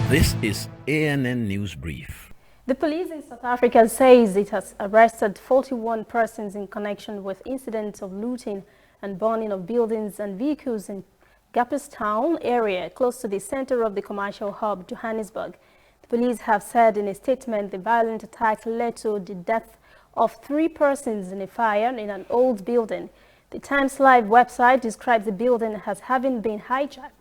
This is ANN News Brief. The police in South Africa says it has arrested 41 persons in connection with incidents of looting and burning of buildings and vehicles in Gapperstown area, close to the center of the commercial hub, Johannesburg. The police have said in a statement the violent attack led to the death of 3 persons in a fire in an old building. The Times Live website describes the building as having been hijacked.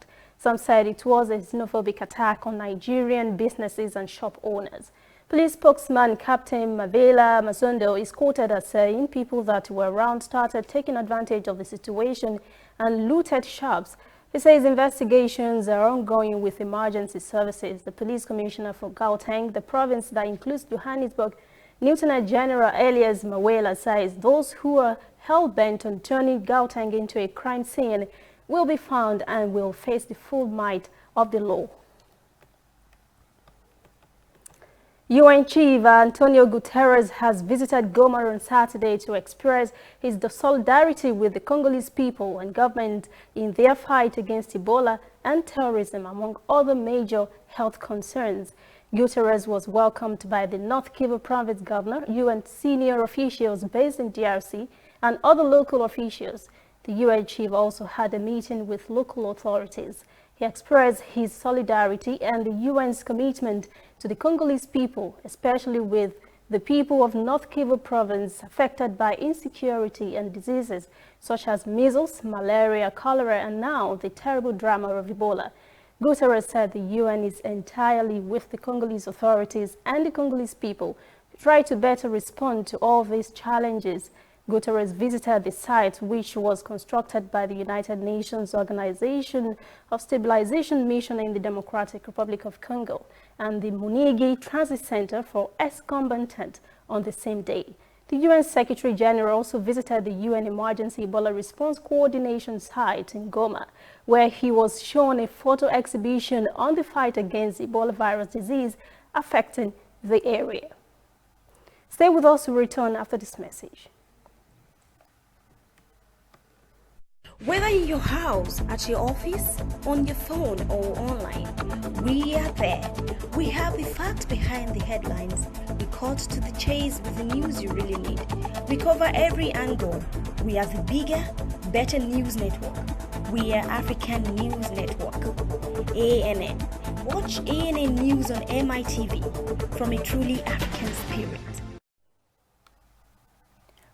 Some said it was a xenophobic attack on Nigerian businesses and shop owners. Police spokesman Captain Mavela Mazondo is quoted as saying people that were around started taking advantage of the situation and looted shops. He says investigations are ongoing with emergency services. The police commissioner for Gauteng, the province that includes Johannesburg, Lieutenant General Elias Mawela, says those who are hell-bent on turning Gauteng into a crime scene will be found and will face the full might of the law. UN Chief Antonio Guterres has visited Goma on Saturday to express his solidarity with the Congolese people and government in their fight against Ebola and terrorism, among other major health concerns. Guterres was welcomed by the North Kivu province governor, UN senior officials based in DRC, and other local officials. The UN chief also had a meeting with local authorities. He expressed his solidarity and the UN's commitment to the Congolese people, especially with the people of North Kivu province affected by insecurity and diseases such as measles, malaria, cholera, and now the terrible drama of Ebola. Guterres said the UN is entirely with the Congolese authorities and the Congolese people to try to better respond to all these challenges. Guterres visited the site, which was constructed by the United Nations Organization of Stabilization Mission in the Democratic Republic of Congo, and the Munigi Transit Center for ex-combatants on the same day. The UN Secretary General also visited the UN Emergency Ebola Response Coordination site in Goma, where he was shown a photo exhibition on the fight against Ebola virus disease affecting the area. Stay with us to return after this message. Whether in your house, at your office, on your phone or online, we are there. We have the facts behind the headlines. We cut to the chase with the news you really need. We cover every angle. We are the bigger, better news network. We are African News Network. ANN. Watch ANN News on MITV from a truly African spirit.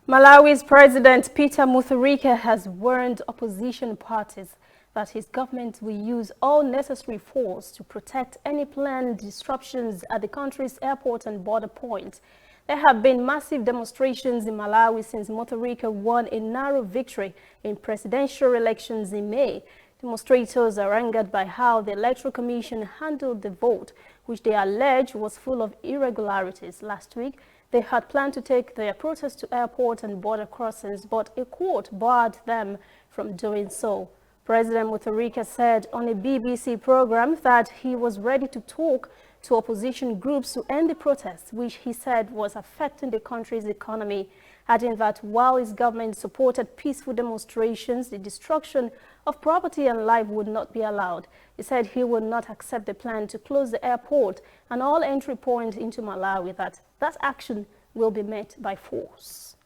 Malawi's President Peter Mutharika has warned opposition parties that his government will use all necessary force to protect any planned disruptions at the country's airport and border points. There have been massive demonstrations in Malawi since Mutharika won a narrow victory in presidential elections in May. Demonstrators are angered by how the Electoral Commission handled the vote, which they allege was full of irregularities. Last week, they had planned to take their protest to airport and border crossings, but a court barred them from doing so. President Mutharika said on a BBC program that he was ready to talk to opposition groups to end the protests, which he said was affecting the country's economy, adding that while his government supported peaceful demonstrations, the destruction of property and life would not be allowed. He said he would not accept the plan to close the airport and all entry points into Malawi, that action will be met by force.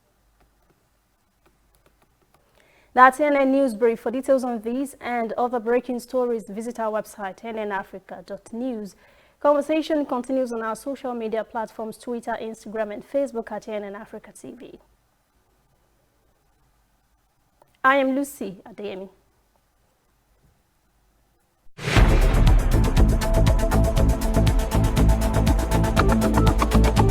That's ANN News Brief. For details on these and other breaking stories, visit our website, annafrica.news. Conversation continues on our social media platforms, Twitter, Instagram, and Facebook at ANN Africa TV. I am Lucy Adeyemi.